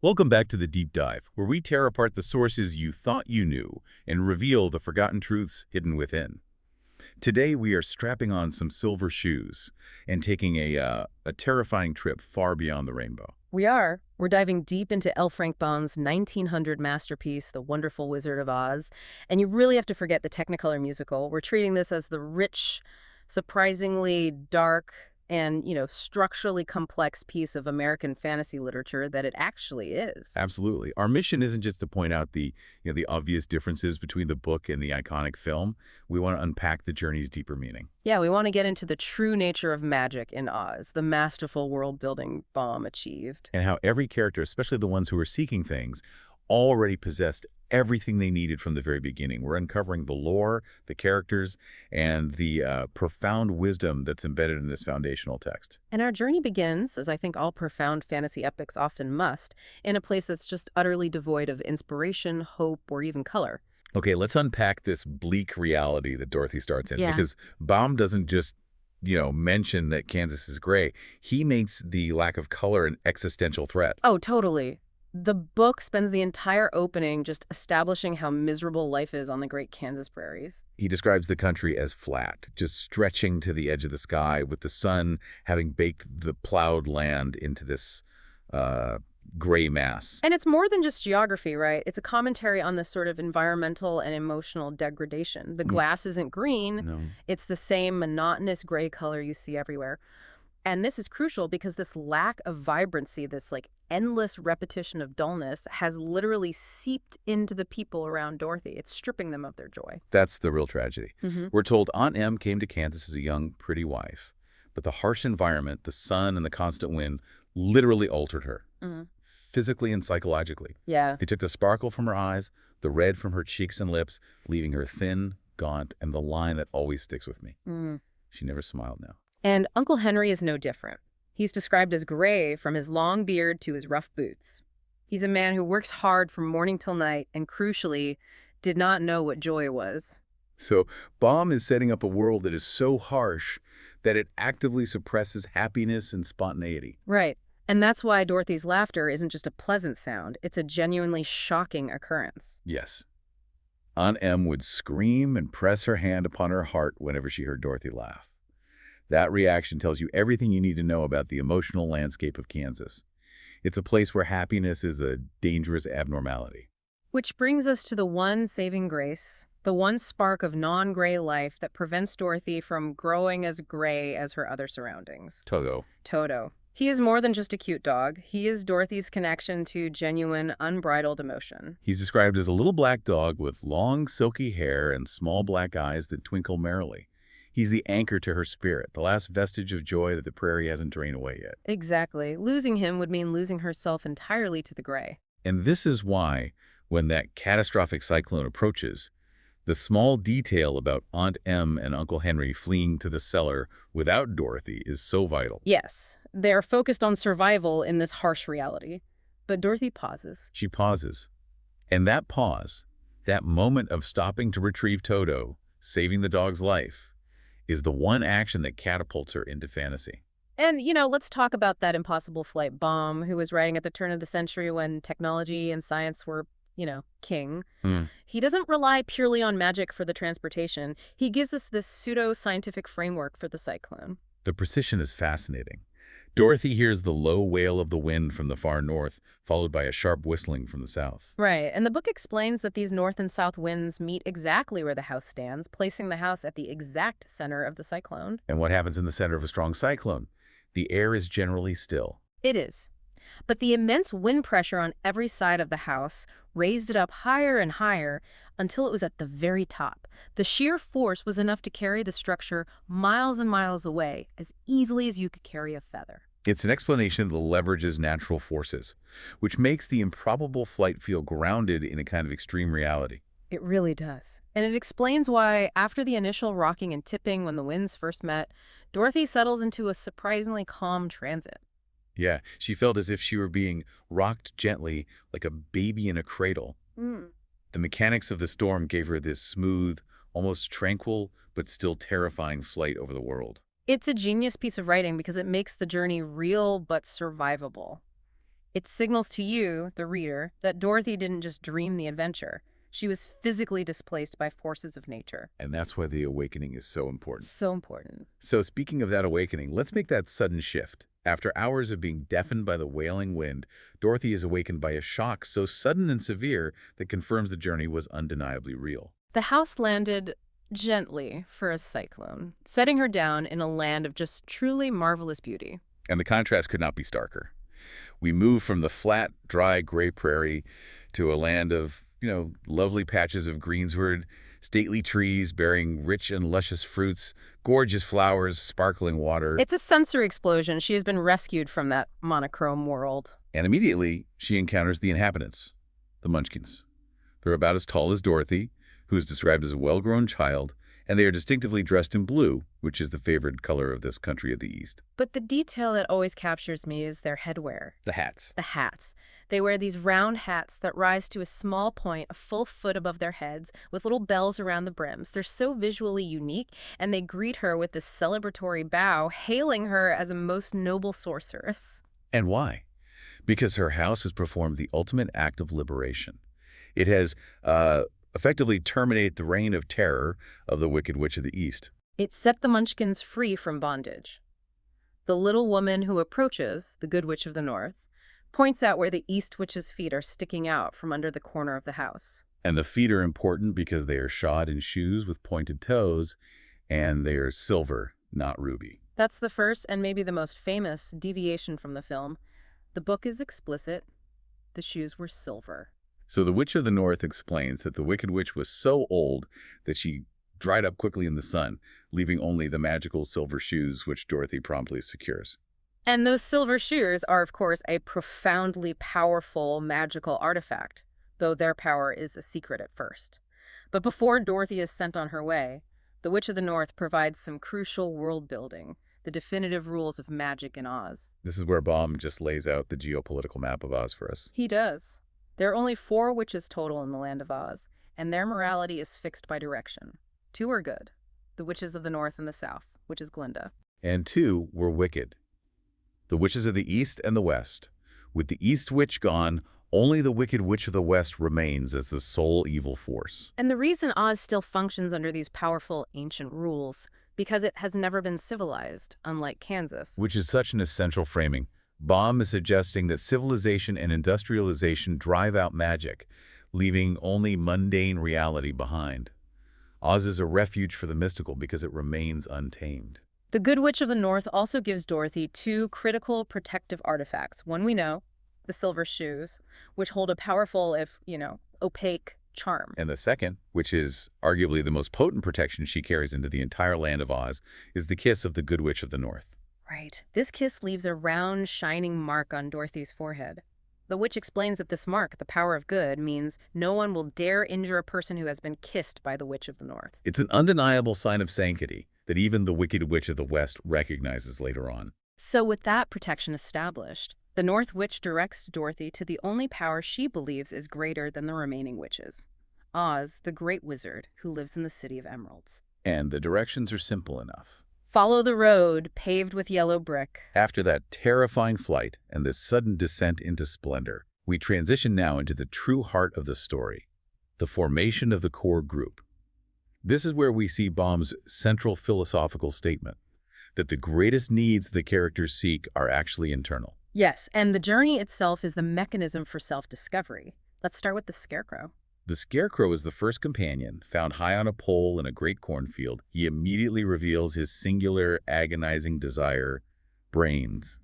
Welcome back to the Deep Dive, where we tear apart the sources you thought you knew and reveal the forgotten truths hidden within. Today, we are strapping on some silver shoes and taking a terrifying trip far beyond the rainbow. We are. We're diving deep into L. Frank Baum's 1900 masterpiece, The Wonderful Wizard of Oz. And you really have to forget the Technicolor musical. We're treating this as the rich, surprisingly dark, and, structurally complex piece of American fantasy literature that it actually is. Absolutely. Our mission isn't just to point out the obvious differences between the book and the iconic film. We want to unpack the journey's deeper meaning. Yeah, we want to get into the true nature of magic in Oz, the masterful world-building Baum achieved. And how every character, especially the ones who are seeking things, already possessed everything they needed from the very beginning. We're uncovering the lore, the characters, and the profound wisdom that's embedded in this foundational text. And our journey begins, as I think all profound fantasy epics often must, in a place that's just utterly devoid of inspiration, hope, or even color. Okay, let's unpack this bleak reality that Dorothy starts in, Yeah. because Baum doesn't just, mention that Kansas is gray. He makes the lack of color an existential threat. Oh, totally. The book spends the entire opening just establishing how miserable life is on the great Kansas prairies. He describes the country as flat, just stretching to the edge of the sky, with the sun having baked the plowed land into this gray mass. And it's more than just geography, right? It's a commentary on this sort of environmental and emotional degradation. The glass isn't green, No. it's the same monotonous gray color you see everywhere. And this is crucial because this lack of vibrancy, this endless repetition of dullness, has literally seeped into the people around Dorothy. It's stripping them of their joy. That's the real tragedy. Hmm. We're told Aunt Em came to Kansas as a young, pretty wife, but the harsh environment, the sun and the constant wind, literally altered her, Hmm. physically and psychologically. Yeah. They took the sparkle from her eyes, the red from her cheeks and lips, leaving her thin, gaunt, and the line that always sticks with me. Mm. She never smiled now. And Uncle Henry is no different. He's described as gray from his long beard to his rough boots. He's a man who works hard from morning till night and, crucially, did not know what joy was. So Baum is setting up a world that is so harsh that it actively suppresses happiness and spontaneity. Right. And that's why Dorothy's laughter isn't just a pleasant sound. It's a genuinely shocking occurrence. Yes. Aunt Em would scream and press her hand upon her heart whenever she heard Dorothy laugh. That reaction tells you everything you need to know about the emotional landscape of Kansas. It's a place where happiness is a dangerous abnormality. Which brings us to the one saving grace, the one spark of non-gray life that prevents Dorothy from growing as gray as her other surroundings. Toto. Toto. He is more than just a cute dog. He is Dorothy's connection to genuine, unbridled emotion. He's described as a little black dog with long, silky hair and small black eyes that twinkle merrily. He's the anchor to her spirit, the last vestige of joy that the prairie hasn't drained away yet. Exactly. Losing him would mean losing herself entirely to the gray. And this is why, when that catastrophic cyclone approaches, the small detail about Aunt Em and Uncle Henry fleeing to the cellar without Dorothy is so vital. Yes, they're focused on survival in this harsh reality. But Dorothy pauses. She pauses. And that pause, that moment of stopping to retrieve Toto, saving the dog's life, is the one action that catapults her into fantasy. And, let's talk about that impossible flight Baum, who was writing at the turn of the century when technology and science were, king. He doesn't rely purely on magic for the transportation. He gives us this pseudo-scientific framework for the cyclone. The precision is fascinating. Dorothy hears the low wail of the wind from the far north, followed by a sharp whistling from the south. Right, and the book explains that these north and south winds meet exactly where the house stands, placing the house at the exact center of the cyclone. And what happens in the center of a strong cyclone? The air is generally still. It is. But the immense wind pressure on every side of the house raised it up higher and higher until it was at the very top. The sheer force was enough to carry the structure miles and miles away, as easily as you could carry a feather. It's an explanation that leverages natural forces, which makes the improbable flight feel grounded in a kind of extreme reality. It really does. And it explains why, after the initial rocking and tipping when the winds first met, Dorothy settles into a surprisingly calm transit. Yeah, she felt as if she were being rocked gently like a baby in a cradle. The mechanics of the storm gave her this smooth, almost tranquil, but still terrifying flight over the world. It's a genius piece of writing because it makes the journey real but survivable. It signals to you, the reader, that Dorothy didn't just dream the adventure. She was physically displaced by forces of nature. And that's why the awakening is so important. So important. So speaking of that awakening, let's make that sudden shift. After hours of being deafened by the wailing wind, Dorothy is awakened by a shock so sudden and severe that confirms the journey was undeniably real. The house landed gently for a cyclone, setting her down in a land of just truly marvelous beauty. And the contrast could not be starker. We move from the flat, dry, gray prairie to a land of, lovely patches of greensward, stately trees bearing rich and luscious fruits, gorgeous flowers, sparkling water. It's a sensory explosion. She has been rescued from that monochrome world. And immediately, she encounters the inhabitants, the Munchkins. They're about as tall as Dorothy, who is described as a well-grown child, and they are distinctively dressed in blue, which is the favored color of this country of the East. But the detail that always captures me is their headwear. The hats. The hats. They wear these round hats that rise to a small point a full foot above their heads, with little bells around the brims. They're so visually unique, and they greet her with this celebratory bow, hailing her as a most noble sorceress. And why? Because her house has performed the ultimate act of liberation. It has effectively terminated the reign of terror of the Wicked Witch of the East. It set the Munchkins free from bondage. The little woman who approaches, the Good Witch of the North, points out where the East Witch's feet are sticking out from under the corner of the house. And the feet are important because they are shod in shoes with pointed toes, and they are silver, not ruby. That's the first and maybe the most famous deviation from the film. The book is explicit. The shoes were silver. So the Witch of the North explains that the Wicked Witch was so old that she dried up quickly in the sun, leaving only the magical silver shoes which Dorothy promptly secures. And those silver shoes are, of course, a profoundly powerful magical artifact, though their power is a secret at first. But before Dorothy is sent on her way, the Witch of the North provides some crucial world building, the definitive rules of magic in Oz. This is where Baum just lays out the geopolitical map of Oz for us. He does. There are only 4 witches total in the land of Oz, and their morality is fixed by direction. 2 are good, the witches of the North and the South, which is Glinda. And 2 were wicked, the witches of the East and the West. With the East Witch gone, only the Wicked Witch of the West remains as the sole evil force. And the reason Oz still functions under these powerful ancient rules, because it has never been civilized, unlike Kansas. Which is such an essential framing. Baum is suggesting that civilization and industrialization drive out magic, leaving only mundane reality behind. Oz is a refuge for the mystical because it remains untamed. The Good Witch of the North also gives Dorothy 2 critical protective artifacts. One we know, the silver shoes, which hold a powerful, if, opaque charm. And the second, which is arguably the most potent protection she carries into the entire land of Oz, is the kiss of the Good Witch of the North. Right. This kiss leaves a round, shining mark on Dorothy's forehead. The witch explains that this mark, the power of good, means no one will dare injure a person who has been kissed by the Witch of the North. It's an undeniable sign of sanctity that even the Wicked Witch of the West recognizes later on. So with that protection established, the North Witch directs Dorothy to the only power she believes is greater than the remaining witches. Oz, the great wizard who lives in the City of Emeralds. And the directions are simple enough. Follow the road, paved with yellow brick. After that terrifying flight and this sudden descent into splendor, we transition now into the true heart of the story, the formation of the core group. This is where we see Baum's central philosophical statement, that the greatest needs the characters seek are actually internal. Yes, and the journey itself is the mechanism for self-discovery. Let's start with the Scarecrow. The Scarecrow is the first companion, found high on a pole in a great cornfield. He immediately reveals his singular, agonizing desire, brains.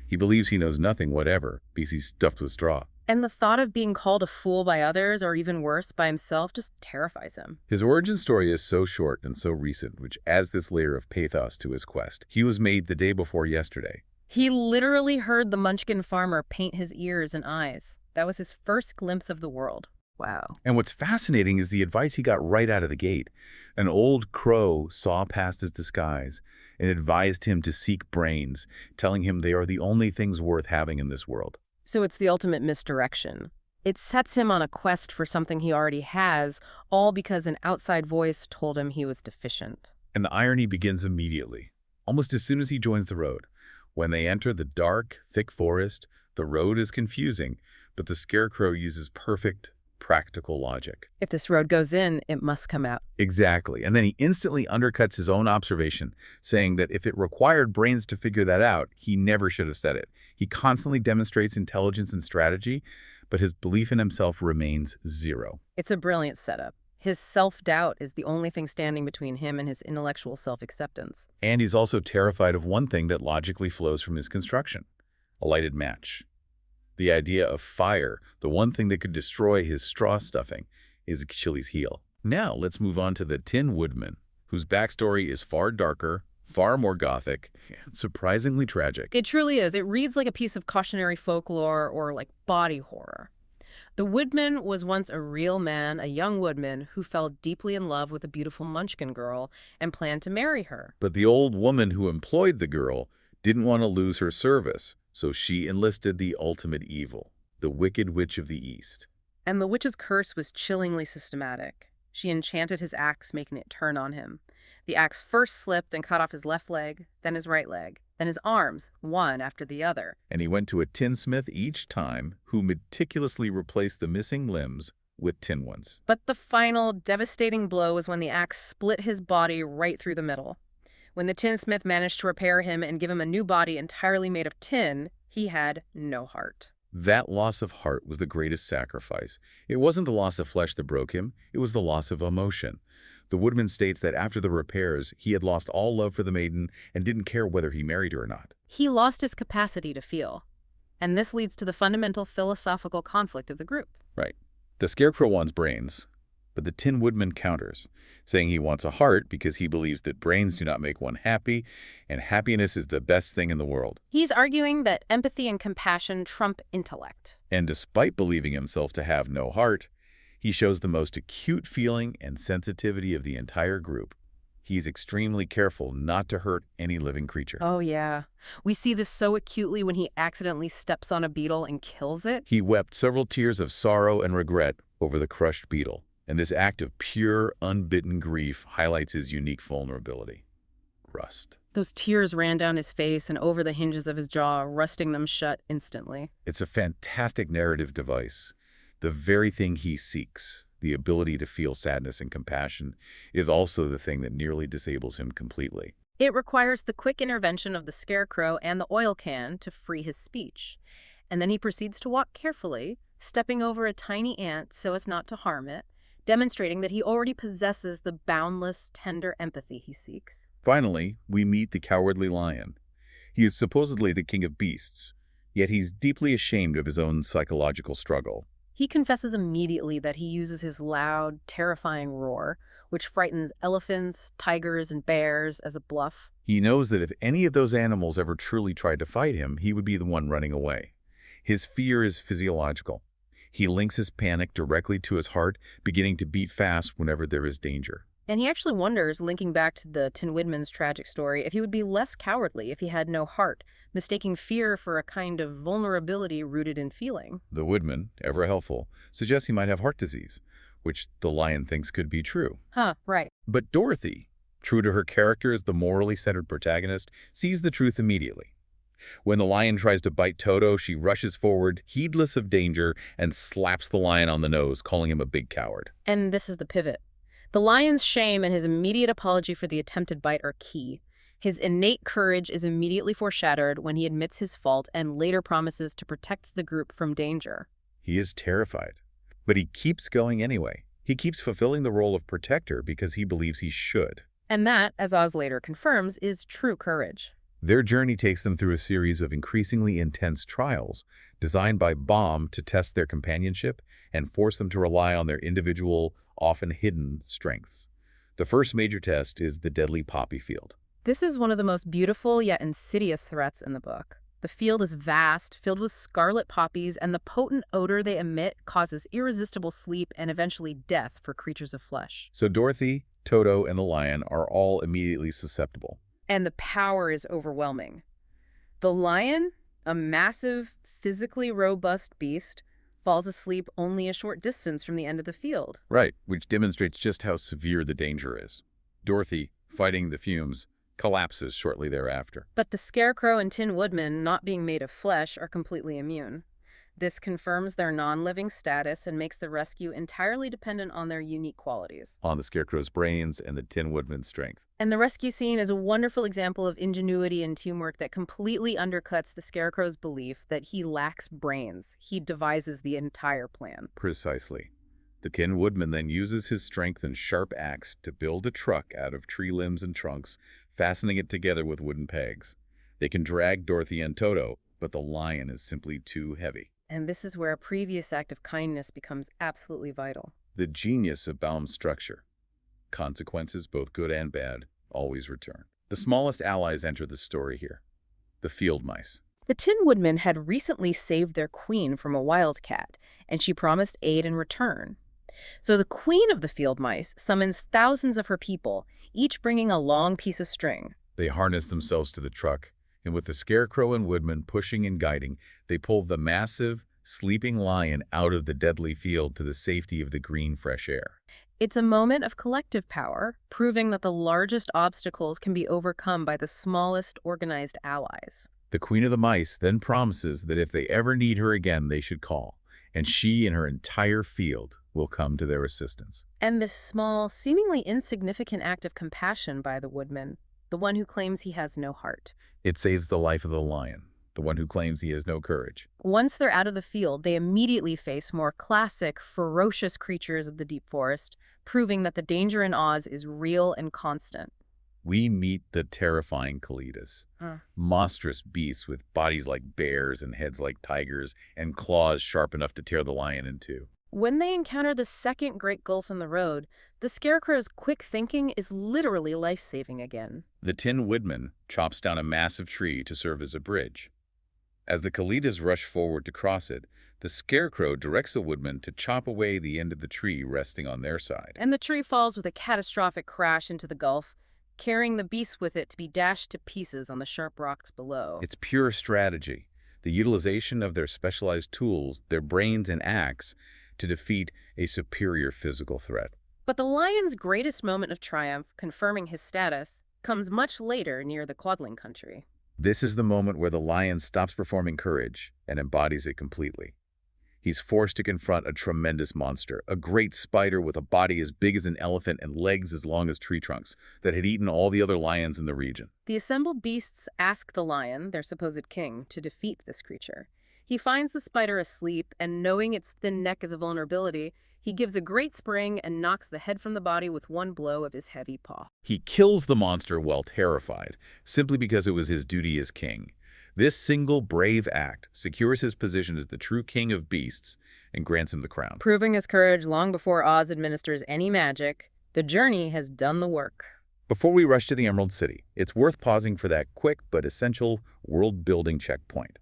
He believes he knows nothing whatever because he's stuffed with straw. And the thought of being called a fool by others, or even worse, by himself, just terrifies him. His origin story is so short and so recent, which adds this layer of pathos to his quest. He was made the day before yesterday. He literally heard the Munchkin farmer paint his ears and eyes. That was his first glimpse of the world. Wow. And what's fascinating is the advice he got right out of the gate. An old crow saw past his disguise and advised him to seek brains, telling him they are the only things worth having in this world. So it's the ultimate misdirection. It sets him on a quest for something he already has, all because an outside voice told him he was deficient. And the irony begins immediately, almost as soon as he joins the road. When they enter the dark, thick forest, the road is confusing, but the Scarecrow uses perfect, practical logic. If this road goes in, it must come out. Exactly. And then he instantly undercuts his own observation, saying that if it required brains to figure that out, he never should have said it. He constantly demonstrates intelligence and strategy, but his belief in himself remains zero. It's a brilliant setup. His self-doubt is the only thing standing between him and his intellectual self-acceptance. And he's also terrified of one thing that logically flows from his construction: a lighted match. The idea of fire, the one thing that could destroy his straw stuffing, is Achilles' heel. Now let's move on to the Tin Woodman, whose backstory is far darker, far more gothic, and surprisingly tragic. It truly is. It reads like a piece of cautionary folklore or like body horror. The Woodman was once a real man, a young woodman, who fell deeply in love with a beautiful Munchkin girl and planned to marry her. But the old woman who employed the girl didn't want to lose her service, so she enlisted the ultimate evil, the Wicked Witch of the East. And the witch's curse was chillingly systematic. She enchanted his axe, making it turn on him. The axe first slipped and cut off his left leg, then his right leg, then his arms, one after the other. And he went to a tinsmith each time, who meticulously replaced the missing limbs with tin ones. But the final devastating blow was when the axe split his body right through the middle. When the tinsmith managed to repair him and give him a new body entirely made of tin, he had no heart. That loss of heart was the greatest sacrifice. It wasn't the loss of flesh that broke him, it was the loss of emotion. The Woodman states that after the repairs, he had lost all love for the maiden and didn't care whether he married her or not. He lost his capacity to feel. And this leads to the fundamental philosophical conflict of the group. Right. The Scarecrow wants brains, but the Tin Woodman counters, saying he wants a heart because he believes that brains do not make one happy, and happiness is the best thing in the world. He's arguing that empathy and compassion trump intellect. And despite believing himself to have no heart, he shows the most acute feeling and sensitivity of the entire group. He's extremely careful not to hurt any living creature. Oh, yeah. We see this so acutely when he accidentally steps on a beetle and kills it. He wept several tears of sorrow and regret over the crushed beetle, and this act of pure, unbidden grief highlights his unique vulnerability: rust. Those tears ran down his face and over the hinges of his jaw, rusting them shut instantly. It's a fantastic narrative device. The very thing he seeks, the ability to feel sadness and compassion, is also the thing that nearly disables him completely. It requires the quick intervention of the Scarecrow and the oil can to free his speech. And then he proceeds to walk carefully, stepping over a tiny ant so as not to harm it, demonstrating that he already possesses the boundless, tender empathy he seeks. Finally, we meet the Cowardly Lion. He is supposedly the king of beasts, yet he's deeply ashamed of his own psychological struggle. He confesses immediately that he uses his loud, terrifying roar, which frightens elephants, tigers, and bears, as a bluff. He knows that if any of those animals ever truly tried to fight him, he would be the one running away. His fear is physiological. He links his panic directly to his heart, beginning to beat fast whenever there is danger. And he actually wonders, linking back to the Tin Woodman's tragic story, if he would be less cowardly if he had no heart, mistaking fear for a kind of vulnerability rooted in feeling. The Woodman, ever helpful, suggests he might have heart disease, which the lion thinks could be true. Right. But Dorothy, true to her character as the morally centered protagonist, sees the truth immediately. When the lion tries to bite Toto, she rushes forward, heedless of danger, and slaps the lion on the nose, calling him a big coward. And this is the pivot. The lion's shame and his immediate apology for the attempted bite are key. His innate courage is immediately foreshadowed when he admits his fault and later promises to protect the group from danger. He is terrified, but he keeps going anyway. He keeps fulfilling the role of protector because he believes he should. And that, as Oz later confirms, is true courage. Their journey takes them through a series of increasingly intense trials designed by Baum to test their companionship and force them to rely on their individual, often hidden, strengths. The first major test is the deadly poppy field. This is one of the most beautiful yet insidious threats in the book. The field is vast, filled with scarlet poppies, and the potent odor they emit causes irresistible sleep and eventually death for creatures of flesh. So Dorothy, Toto, and the lion are all immediately susceptible. And the power is overwhelming. The lion, a massive, physically robust beast, falls asleep only a short distance from the end of the field. Right, which demonstrates just how severe the danger is. Dorothy, fighting the fumes, collapses shortly thereafter. But the Scarecrow and Tin Woodman, not being made of flesh, are completely immune. This confirms their non-living status and makes the rescue entirely dependent on their unique qualities. On the Scarecrow's brains and the Tin Woodman's strength. And the rescue scene is a wonderful example of ingenuity and teamwork that completely undercuts the Scarecrow's belief that he lacks brains. He devises the entire plan. Precisely. The Tin Woodman then uses his strength and sharp axe to build a truck out of tree limbs and trunks, fastening it together with wooden pegs. They can drag Dorothy and Toto, but the lion is simply too heavy. And this is where a previous act of kindness becomes absolutely vital. The genius of Baum's structure. Consequences, both good and bad, always return. The smallest allies enter the story here. The field mice. The Tin Woodman had recently saved their queen from a wildcat, and she promised aid in return. So the queen of the field mice summons thousands of her people, each bringing a long piece of string. They harness themselves to the truck, and with the Scarecrow and Woodman pushing and guiding, they pull the massive, sleeping lion out of the deadly field to the safety of the green, fresh air. It's a moment of collective power, proving that the largest obstacles can be overcome by the smallest organized allies. The Queen of the Mice then promises that if they ever need her again, they should call, and she and her entire field will come to their assistance. And this small, seemingly insignificant act of compassion by the Woodman, the one who claims he has no heart. It saves the life of the lion, the one who claims he has no courage. Once they're out of the field, they immediately face more classic, ferocious creatures of the deep forest, proving that the danger in Oz is real and constant. We meet the terrifying Kalidas, monstrous beasts with bodies like bears and heads like tigers and claws sharp enough to tear the lion in two. When they encounter the second great gulf in the road, the Scarecrow's quick thinking is literally life-saving again. The Tin Woodman chops down a massive tree to serve as a bridge. As the Kalidas rush forward to cross it, the Scarecrow directs the Woodman to chop away the end of the tree resting on their side. And the tree falls with a catastrophic crash into the gulf, carrying the beast with it to be dashed to pieces on the sharp rocks below. It's pure strategy, the utilization of their specialized tools, their brains and axe, to defeat a superior physical threat. But the lion's greatest moment of triumph, confirming his status, comes much later near the Quadling country. This is the moment where the lion stops performing courage and embodies it completely. He's forced to confront a tremendous monster, a great spider with a body as big as an elephant and legs as long as tree trunks, that had eaten all the other lions in the region. The assembled beasts ask the lion, their supposed king, to defeat this creature. He finds the spider asleep, and knowing its thin neck is a vulnerability, he gives a great spring and knocks the head from the body with one blow of his heavy paw. He kills the monster while terrified, simply because it was his duty as king. This single brave act secures his position as the true king of beasts and grants him the crown. Proving his courage long before Oz administers any magic, the journey has done the work. Before we rush to the Emerald City, it's worth pausing for that quick but essential world-building checkpoint.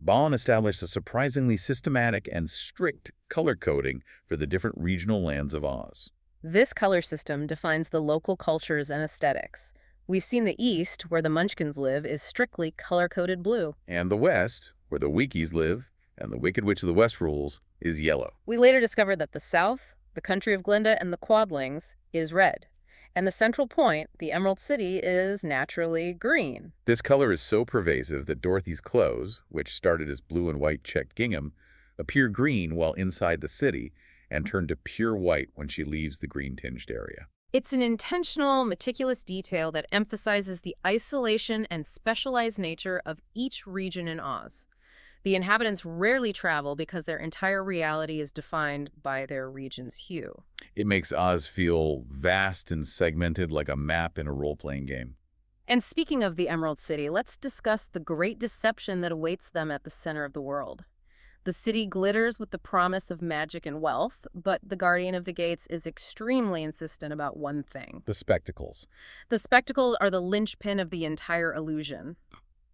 Baum established a surprisingly systematic and strict color coding for the different regional lands of Oz. This color system defines the local cultures and aesthetics. We've seen the East, where the Munchkins live, is strictly color-coded blue. And the West, where the Weekies live and the Wicked Witch of the West rules, is yellow. We later discovered that the South, the country of Glinda and the Quadlings, is red. And the central point, the Emerald City, is naturally green. This color is so pervasive that Dorothy's clothes, which started as blue and white checked gingham, appear green while inside the city and turn to pure white when she leaves the green-tinged area. It's an intentional, meticulous detail that emphasizes the isolation and specialized nature of each region in Oz. The inhabitants rarely travel because their entire reality is defined by their region's hue. It makes Oz feel vast and segmented like a map in a role-playing game. And speaking of the Emerald City, let's discuss the great deception that awaits them at the center of the world. The city glitters with the promise of magic and wealth, but the Guardian of the Gates is extremely insistent about one thing. The spectacles. The spectacles are the linchpin of the entire illusion.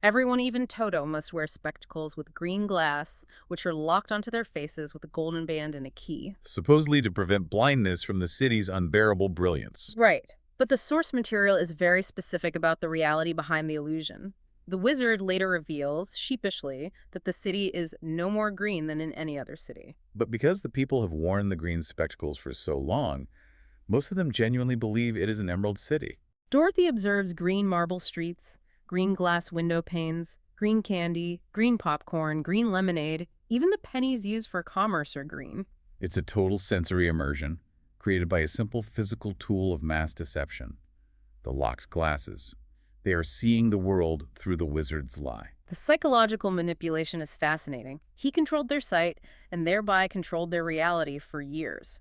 Everyone, even Toto, must wear spectacles with green glass, which are locked onto their faces with a golden band and a key. Supposedly to prevent blindness from the city's unbearable brilliance. Right. But the source material is very specific about the reality behind the illusion. The wizard later reveals, sheepishly, that the city is no more green than in any other city. But because the people have worn the green spectacles for so long, most of them genuinely believe it is an Emerald City. Dorothy observes green marble streets, green glass window panes, green candy, green popcorn, green lemonade. Even the pennies used for commerce are green. It's a total sensory immersion, created by a simple physical tool of mass deception, the locked glasses. They are seeing the world through the wizard's lie. The psychological manipulation is fascinating. He controlled their sight and thereby controlled their reality for years.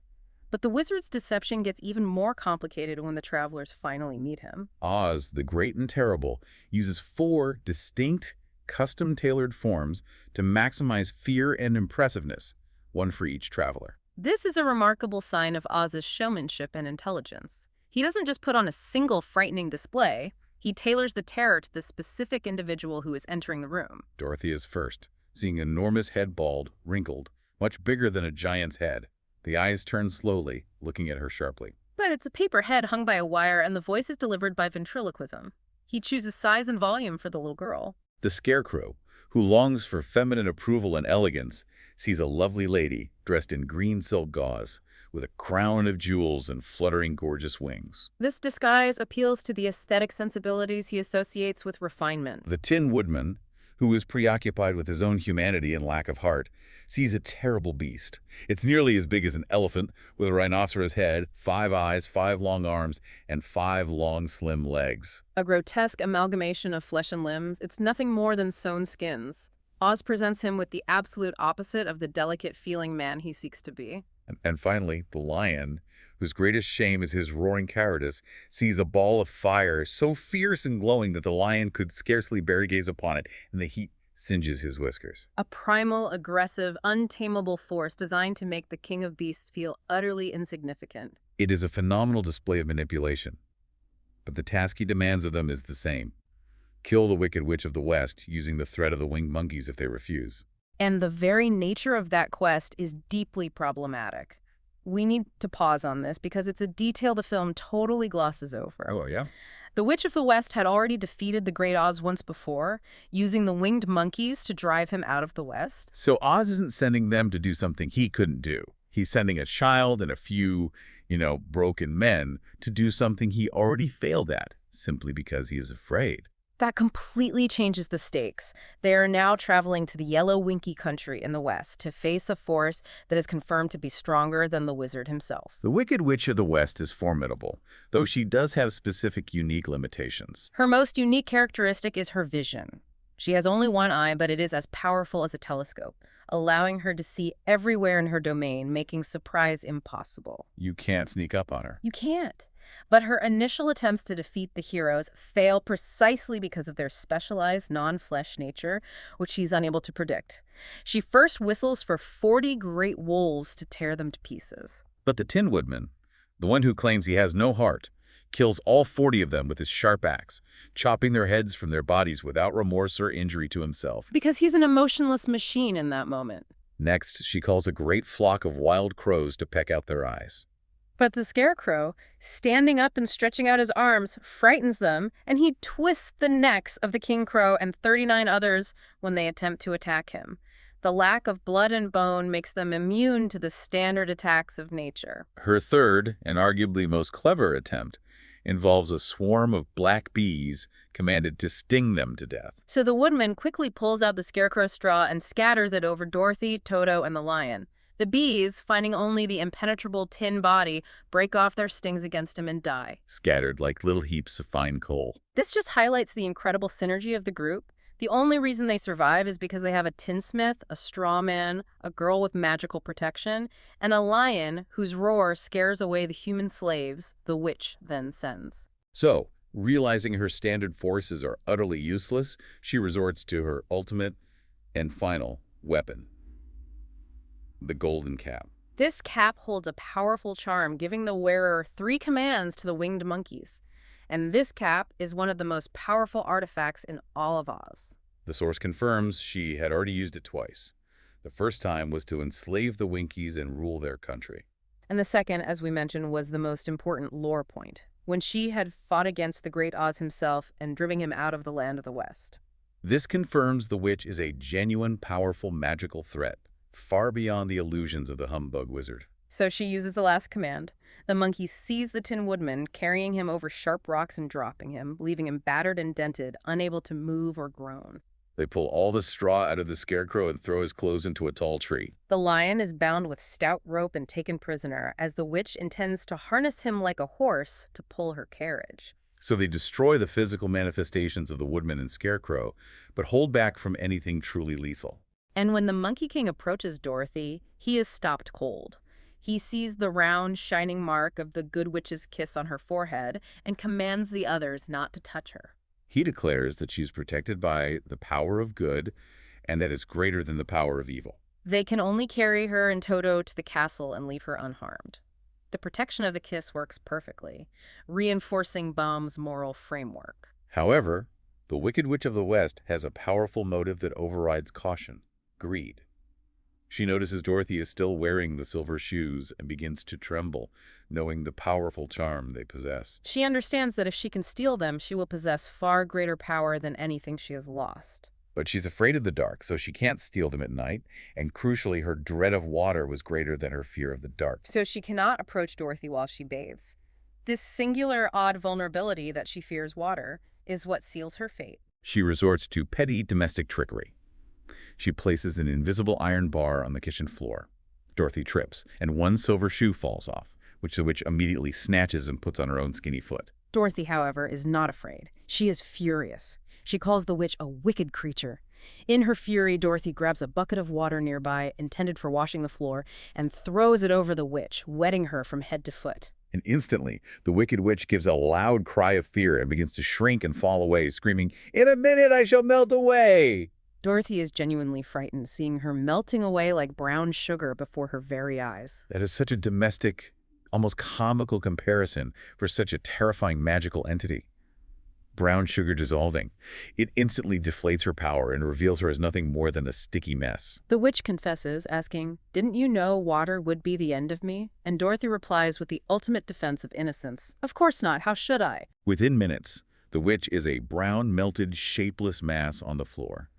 But the wizard's deception gets even more complicated when the travelers finally meet him. Oz, the Great and Terrible, uses 4 distinct, custom-tailored forms to maximize fear and impressiveness, one for each traveler. This is a remarkable sign of Oz's showmanship and intelligence. He doesn't just put on a single frightening display, he tailors the terror to the specific individual who is entering the room. Dorothy is first, seeing an enormous head bald, wrinkled, much bigger than a giant's head. The eyes turn slowly, looking at her sharply. But it's a paper head hung by a wire and the voice is delivered by ventriloquism. He chooses size and volume for the little girl. The Scarecrow, who longs for feminine approval and elegance, sees a lovely lady dressed in green silk gauze, with a crown of jewels and fluttering gorgeous wings. This disguise appeals to the aesthetic sensibilities he associates with refinement. The Tin Woodman, who is preoccupied with his own humanity and lack of heart, sees a terrible beast. It's nearly as big as an elephant, with a rhinoceros head, 5 eyes, 5 long arms, and 5 long, slim legs. A grotesque amalgamation of flesh and limbs, it's nothing more than sewn skins. Oz presents him with the absolute opposite of the delicate-feeling man he seeks to be. And finally, the lion, whose greatest shame is his roaring cowardice, sees a ball of fire so fierce and glowing that the lion could scarcely bear to gaze upon it, and the heat singes his whiskers. A primal, aggressive, untamable force designed to make the king of beasts feel utterly insignificant. It is a phenomenal display of manipulation, but the task he demands of them is the same. Kill the Wicked Witch of the West using the threat of the winged monkeys if they refuse. And the very nature of that quest is deeply problematic. We need to pause on this because it's a detail the film totally glosses over. Oh, yeah? The Witch of the West had already defeated the Great Oz once before, using the winged monkeys to drive him out of the West. So Oz isn't sending them to do something he couldn't do. He's sending a child and a few, broken men to do something he already failed at, simply because he is afraid. That completely changes the stakes. They are now traveling to the Yellow Winky country in the West to face a force that is confirmed to be stronger than the wizard himself. The Wicked Witch of the West is formidable, though she does have specific unique limitations. Her most unique characteristic is her vision. She has only one eye, but it is as powerful as a telescope, allowing her to see everywhere in her domain, making surprise impossible. You can't sneak up on her. You can't. But her initial attempts to defeat the heroes fail precisely because of their specialized non-flesh nature, which she's unable to predict. She first whistles for 40 great wolves to tear them to pieces. But the Tin Woodman, the one who claims he has no heart, kills all 40 of them with his sharp axe, chopping their heads from their bodies without remorse or injury to himself. Because he's an emotionless machine in that moment. Next, she calls a great flock of wild crows to peck out their eyes. But the Scarecrow, standing up and stretching out his arms, frightens them, and he twists the necks of the King Crow and 39 others when they attempt to attack him. The lack of blood and bone makes them immune to the standard attacks of nature. Her third, and arguably most clever attempt, involves a swarm of black bees commanded to sting them to death. So the Woodman quickly pulls out the Scarecrow's straw and scatters it over Dorothy, Toto, and the lion. The bees, finding only the impenetrable tin body, break off their stings against him and die. Scattered like little heaps of fine coal. This just highlights the incredible synergy of the group. The only reason they survive is because they have a tinsmith, a straw man, a girl with magical protection, and a lion whose roar scares away the human slaves the witch then sends. So, realizing her standard forces are utterly useless, she resorts to her ultimate and final weapon, the golden cap. This cap holds a powerful charm, giving the wearer 3 commands to the winged monkeys. And this cap is one of the most powerful artifacts in all of Oz. The source confirms she had already used it twice. The first time was to enslave the Winkies and rule their country. And the second, as we mentioned, was the most important lore point, when she had fought against the Great Oz himself and driven him out of the land of the West. This confirms the witch is a genuine, powerful, magical threat, far beyond the illusions of the humbug wizard. So she uses the last command. The monkey sees the Tin Woodman, carrying him over sharp rocks and dropping him, leaving him battered and dented, unable to move or groan. They pull all the straw out of the Scarecrow and throw his clothes into a tall tree. The lion is bound with stout rope and taken prisoner, as the witch intends to harness him like a horse to pull her carriage. So they destroy the physical manifestations of the Woodman and Scarecrow, but hold back from anything truly lethal. And when the Monkey King approaches Dorothy, he is stopped cold. He sees the round, shining mark of the Good Witch's kiss on her forehead and commands the others not to touch her. He declares that she's protected by the power of good and that it's greater than the power of evil. They can only carry her and Toto to the castle and leave her unharmed. The protection of the kiss works perfectly, reinforcing Baum's moral framework. However, the Wicked Witch of the West has a powerful motive that overrides caution: greed. She notices Dorothy is still wearing the silver shoes and begins to tremble, knowing the powerful charm they possess. She understands that if she can steal them, she will possess far greater power than anything she has lost. But she's afraid of the dark, so she can't steal them at night, and crucially, her dread of water was greater than her fear of the dark. So she cannot approach Dorothy while she bathes. This singular, odd vulnerability that she fears water is what seals her fate. She resorts to petty domestic trickery. She places an invisible iron bar on the kitchen floor. Dorothy trips, and one silver shoe falls off, which the witch immediately snatches and puts on her own skinny foot. Dorothy, however, is not afraid. She is furious. She calls the witch a wicked creature. In her fury, Dorothy grabs a bucket of water nearby, intended for washing the floor, and throws it over the witch, wetting her from head to foot. And instantly, the Wicked Witch gives a loud cry of fear and begins to shrink and fall away, screaming, "In a minute I shall melt away!" Dorothy is genuinely frightened, seeing her melting away like brown sugar before her very eyes. That is such a domestic, almost comical comparison for such a terrifying magical entity. Brown sugar dissolving. It instantly deflates her power and reveals her as nothing more than a sticky mess. The witch confesses, asking, "Didn't you know water would be the end of me?" And Dorothy replies with the ultimate defense of innocence, "Of course not, how should I?" Within minutes, the witch is a brown, melted, shapeless mass on the floor,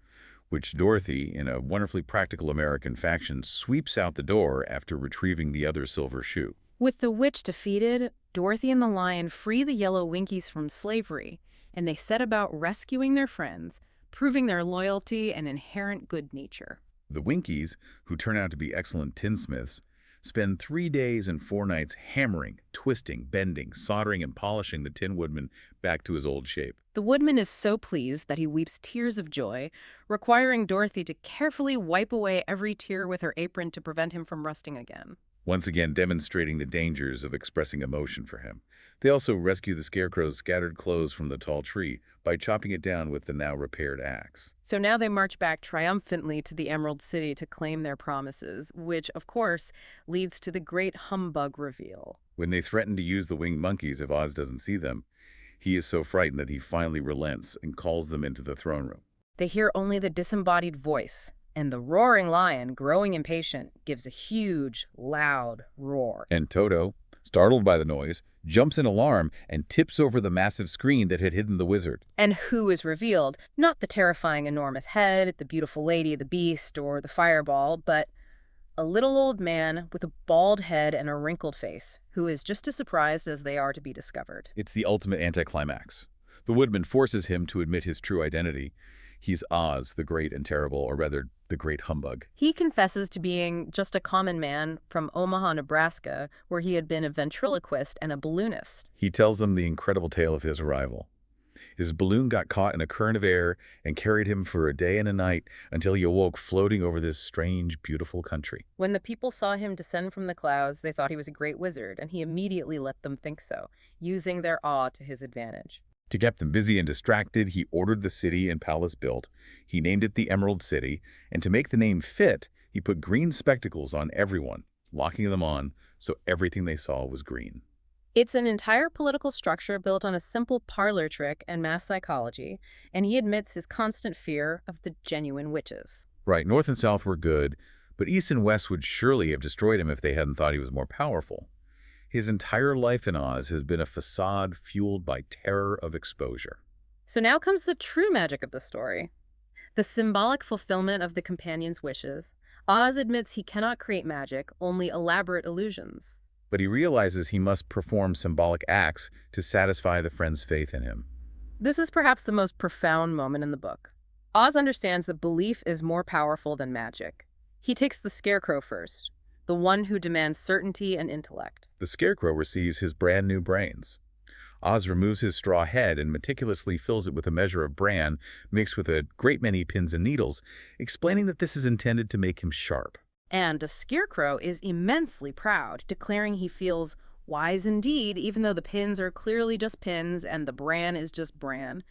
which Dorothy, in a wonderfully practical American fashion, sweeps out the door after retrieving the other silver shoe. With the witch defeated, Dorothy and the lion free the yellow Winkies from slavery, and they set about rescuing their friends, proving their loyalty and inherent good nature. The Winkies, who turn out to be excellent tinsmiths, spend 3 days and 4 nights hammering, twisting, bending, soldering, and polishing the Tin Woodman back to his old shape. The woodman is so pleased that he weeps tears of joy, requiring Dorothy to carefully wipe away every tear with her apron to prevent him from rusting again. Once again demonstrating the dangers of expressing emotion for him. They also rescue the Scarecrow's scattered clothes from the tall tree by chopping it down with the now repaired axe. So now they march back triumphantly to the Emerald City to claim their promises, which, of course, leads to the great humbug reveal. When they threaten to use the winged monkeys if Oz doesn't see them, he is so frightened that he finally relents and calls them into the throne room. They hear only the disembodied voice, and the roaring lion, growing impatient, gives a huge, loud roar. And Toto, startled by the noise, jumps in alarm and tips over the massive screen that had hidden the wizard. And who is revealed? Not the terrifying enormous head, the beautiful lady, the beast, or the fireball, but a little old man with a bald head and a wrinkled face, who is just as surprised as they are to be discovered. It's the ultimate anticlimax. The Woodman forces him to admit his true identity. He's Oz, the great and terrible, or rather, the great humbug. He confesses to being just a common man from Omaha, Nebraska, where he had been a ventriloquist and a balloonist. He tells them the incredible tale of his arrival. His balloon got caught in a current of air and carried him for a day and a night until he awoke floating over this strange, beautiful country. When the people saw him descend from the clouds, they thought he was a great wizard, and he immediately let them think so, using their awe to his advantage. To keep them busy and distracted, he ordered the city and palace built. He named it the Emerald City, and to make the name fit, he put green spectacles on everyone, locking them on so everything they saw was green. It's an entire political structure built on a simple parlor trick and mass psychology, and he admits his constant fear of the genuine witches. Right, North and South were good, but East and West would surely have destroyed him if they hadn't thought he was more powerful. His entire life in Oz has been a facade fueled by terror of exposure. So now comes the true magic of the story. The symbolic fulfillment of the companion's wishes. Oz admits he cannot create magic, only elaborate illusions. But he realizes he must perform symbolic acts to satisfy the friend's faith in him. This is perhaps the most profound moment in the book. Oz understands that belief is more powerful than magic. He takes the Scarecrow first, the one who demands certainty and intellect. The Scarecrow receives his brand new brains. Oz removes his straw head and meticulously fills it with a measure of bran mixed with a great many pins and needles, explaining that this is intended to make him sharp. And the Scarecrow is immensely proud, declaring he feels wise indeed, even though the pins are clearly just pins and the bran is just bran.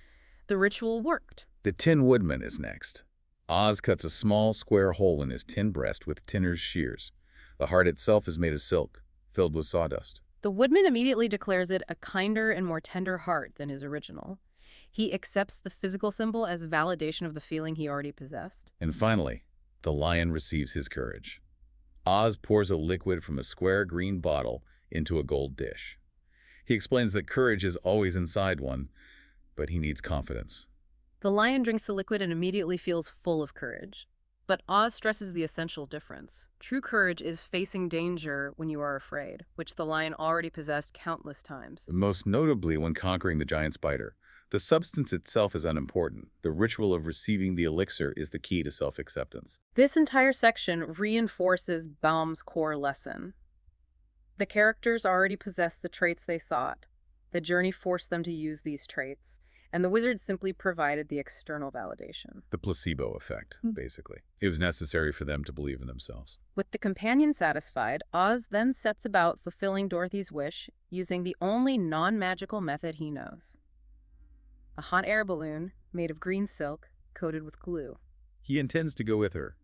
The ritual worked. The Tin Woodman is next. Oz cuts a small square hole in his tin breast with tinner's shears. The heart itself is made of silk, filled with sawdust. The Woodman immediately declares it a kinder and more tender heart than his original. He accepts the physical symbol as validation of the feeling he already possessed. And finally, the lion receives his courage. Oz pours a liquid from a square green bottle into a gold dish. He explains that courage is always inside one, but he needs confidence. The lion drinks the liquid and immediately feels full of courage. But Oz stresses the essential difference. True courage is facing danger when you are afraid, which the lion already possessed countless times. Most notably when conquering the giant spider. The substance itself is unimportant. The ritual of receiving the elixir is the key to self-acceptance. This entire section reinforces Baum's core lesson. The characters already possess the traits they sought. The journey forced them to use these traits, and the wizard simply provided the external validation. The placebo effect, basically. It was necessary for them to believe in themselves. With the companion satisfied, Oz then sets about fulfilling Dorothy's wish using the only non-magical method he knows. A hot air balloon made of green silk coated with glue. He intends to go with her,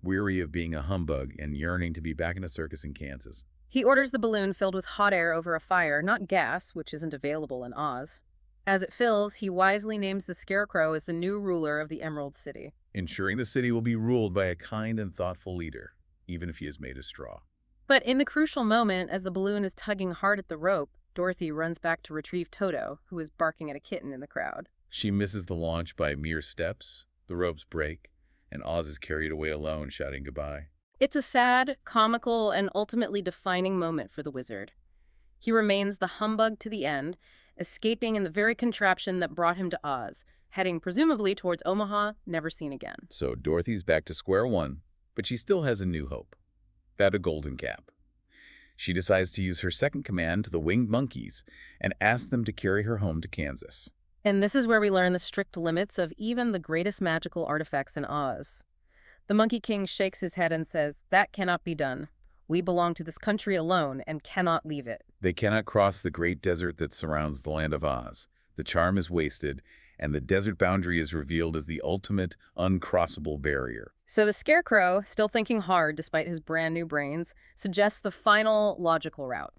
weary of being a humbug and yearning to be back in a circus in Kansas. He orders the balloon filled with hot air over a fire, not gas, which isn't available in Oz. As it fills, he wisely names the Scarecrow as the new ruler of the Emerald City, ensuring the city will be ruled by a kind and thoughtful leader, even if he is made of straw. But in the crucial moment, as the balloon is tugging hard at the rope, Dorothy runs back to retrieve Toto, who is barking at a kitten in the crowd. She misses the launch by mere steps, the ropes break, and Oz is carried away alone, shouting goodbye. It's a sad, comical, and ultimately defining moment for the wizard. He remains the humbug to the end, escaping in the very contraption that brought him to Oz, heading presumably towards Omaha, never seen again. So Dorothy's back to square one, but she still has a new hope. That a golden cap. She decides to use her second command to the winged monkeys and ask them to carry her home to Kansas. And this is where we learn the strict limits of even the greatest magical artifacts in Oz. The Monkey King shakes his head and says, "That cannot be done. We belong to this country alone and cannot leave it." They cannot cross the great desert that surrounds the land of Oz. The charm is wasted, and the desert boundary is revealed as the ultimate, uncrossable barrier. So the Scarecrow, still thinking hard despite his brand new brains, suggests the final logical route.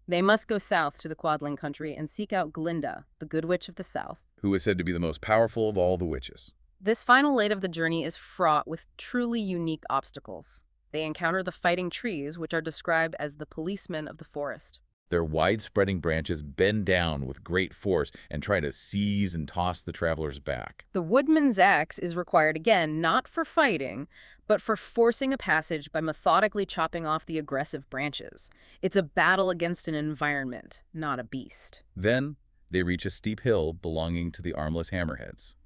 They must go south to the Quadling country and seek out Glinda, the Good Witch of the South, who is said to be the most powerful of all the witches. This final leg of the journey is fraught with truly unique obstacles. They encounter the fighting trees, which are described as the policemen of the forest. Their wide-spreading branches bend down with great force and try to seize and toss the travelers back. The woodman's axe is required again, not for fighting, but for forcing a passage by methodically chopping off the aggressive branches. It's a battle against an environment, not a beast. Then they reach a steep hill belonging to the armless hammerheads.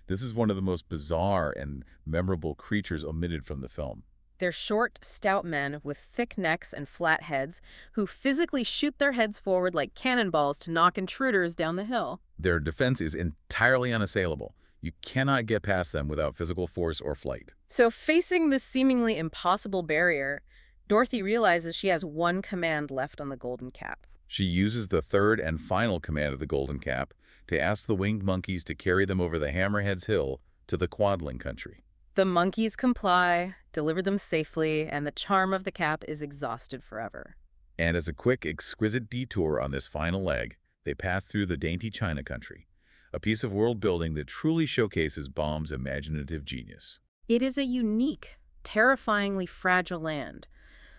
This is one of the most bizarre and memorable creatures omitted from the film. They're short, stout men with thick necks and flat heads who physically shoot their heads forward like cannonballs to knock intruders down the hill. Their defense is entirely unassailable. You cannot get past them without physical force or flight. So facing this seemingly impossible barrier, Dorothy realizes she has one command left on the Golden Cap. She uses the third and final command of the Golden Cap to ask the winged monkeys to carry them over the Hammerhead's Hill to the Quadling country. The monkeys comply, deliver them safely, and the charm of the cap is exhausted forever. And as a quick, exquisite detour on this final leg, they pass through the dainty China country, a piece of world building that truly showcases Baum's imaginative genius. It is a unique, terrifyingly fragile land.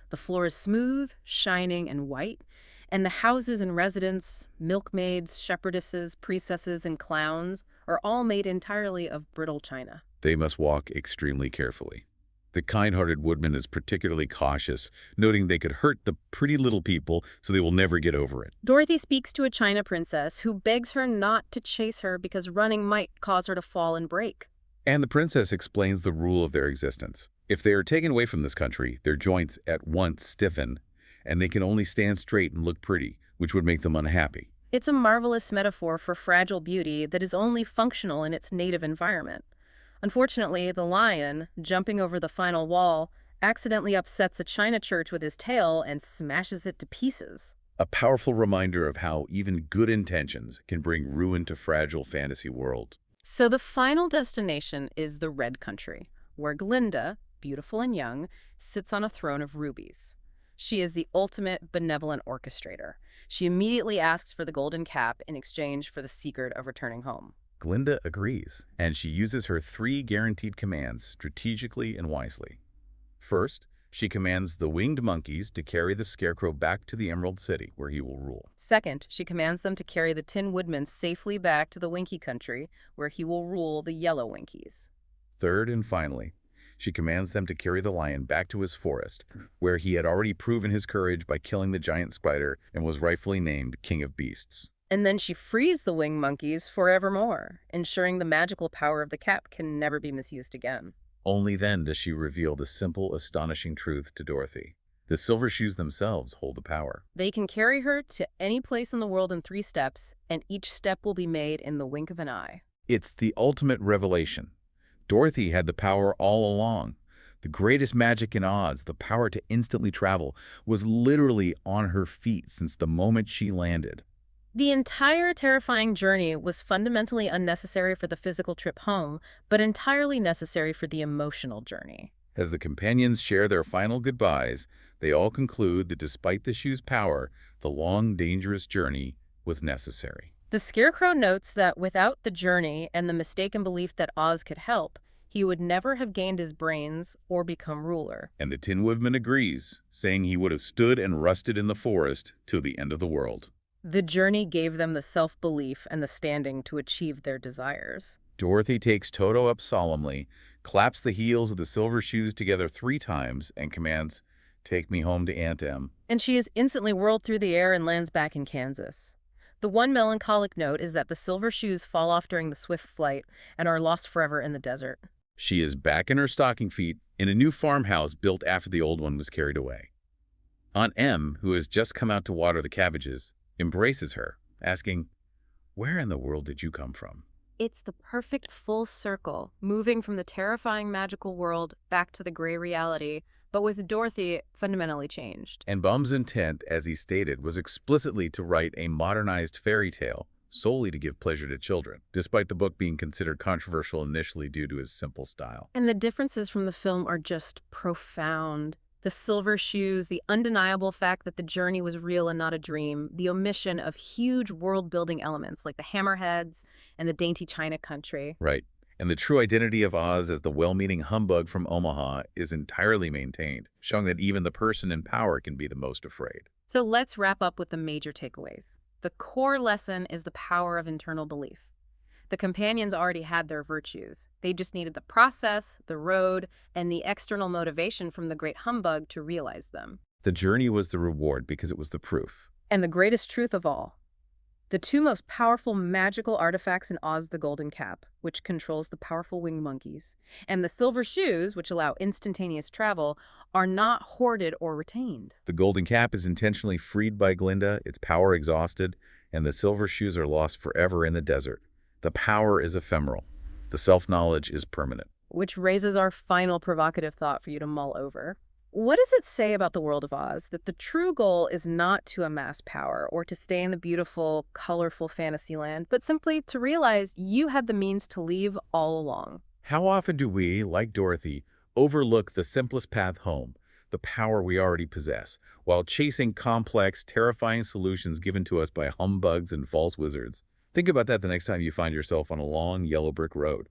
The floor is smooth, shining, and white, and the houses and residents, milkmaids, shepherdesses, priestesses, and clowns, are all made entirely of brittle china. They must walk extremely carefully. The kind-hearted woodman is particularly cautious, noting they could hurt the pretty little people, so they will never get over it. Dorothy speaks to a China princess who begs her not to chase her because running might cause her to fall and break. And the princess explains the rule of their existence. If they are taken away from this country, their joints at once stiffen, and they can only stand straight and look pretty, which would make them unhappy. It's a marvelous metaphor for fragile beauty that is only functional in its native environment. Unfortunately, the lion, jumping over the final wall, accidentally upsets a China church with his tail and smashes it to pieces. A powerful reminder of how even good intentions can bring ruin to fragile fantasy world. So the final destination is the Red Country, where Glinda, beautiful and young, sits on a throne of rubies. She is the ultimate benevolent orchestrator. She immediately asks for the golden cap in exchange for the secret of returning home. Glinda agrees, and she uses her 3 guaranteed commands strategically and wisely. First, she commands the winged monkeys to carry the Scarecrow back to the Emerald City, where he will rule. Second, she commands them to carry the Tin Woodman safely back to the Winky Country, where he will rule the Yellow Winkies. Third and finally, she commands them to carry the lion back to his forest, where he had already proven his courage by killing the giant spider and was rightfully named King of Beasts. And then she frees the winged monkeys forevermore, ensuring the magical power of the cap can never be misused again. Only then does she reveal the simple, astonishing truth to Dorothy. The Silver Shoes themselves hold the power. They can carry her to any place in the world in 3 steps, and each step will be made in the wink of an eye. It's the ultimate revelation. Dorothy had the power all along. The greatest magic in Oz, the power to instantly travel, was literally on her feet since the moment she landed. The entire terrifying journey was fundamentally unnecessary for the physical trip home, but entirely necessary for the emotional journey. As the companions share their final goodbyes, they all conclude that despite the shoe's power, the long, dangerous journey was necessary. The Scarecrow notes that without the journey and the mistaken belief that Oz could help, he would never have gained his brains or become ruler. And the Tin Woodman agrees, saying he would have stood and rusted in the forest till the end of the world. The journey gave them the self-belief and the standing to achieve their desires. Dorothy takes Toto up solemnly, claps the heels of the Silver Shoes together 3 times, and commands, "Take me home to Aunt Em." And she is instantly whirled through the air and lands back in Kansas. The one melancholic note is that the Silver Shoes fall off during the swift flight and are lost forever in the desert. She is back in her stocking feet in a new farmhouse built after the old one was carried away. Aunt Em, who has just come out to water the cabbages, embraces her, asking, "Where in the world did you come from?" It's the perfect full circle, moving from the terrifying magical world back to the gray reality, but with Dorothy fundamentally changed. And Baum's intent, as he stated, was explicitly to write a modernized fairy tale solely to give pleasure to children, despite the book being considered controversial initially due to his simple style. And the differences from the film are just profound. The Silver Shoes, the undeniable fact that the journey was real and not a dream, the omission of huge world-building elements like the hammerheads and the dainty China country. Right. And the true identity of Oz as the well-meaning humbug from Omaha is entirely maintained, showing that even the person in power can be the most afraid. So let's wrap up with the major takeaways. The core lesson is the power of internal belief. The companions already had their virtues. They just needed the process, the road, and the external motivation from the great humbug to realize them. The journey was the reward because it was the proof. And the greatest truth of all, the 2 most powerful magical artifacts in Oz, the Golden Cap, which controls the powerful winged monkeys, and the Silver Shoes, which allow instantaneous travel, are not hoarded or retained. The Golden Cap is intentionally freed by Glinda, its power exhausted, and the Silver Shoes are lost forever in the desert. The power is ephemeral. The self-knowledge is permanent. Which raises our final provocative thought for you to mull over. What does it say about the world of Oz that the true goal is not to amass power or to stay in the beautiful, colorful fantasy land, but simply to realize you had the means to leave all along? How often do we, like Dorothy, overlook the simplest path home, the power we already possess, while chasing complex, terrifying solutions given to us by humbugs and false wizards? Think about that the next time you find yourself on a long, yellow brick road.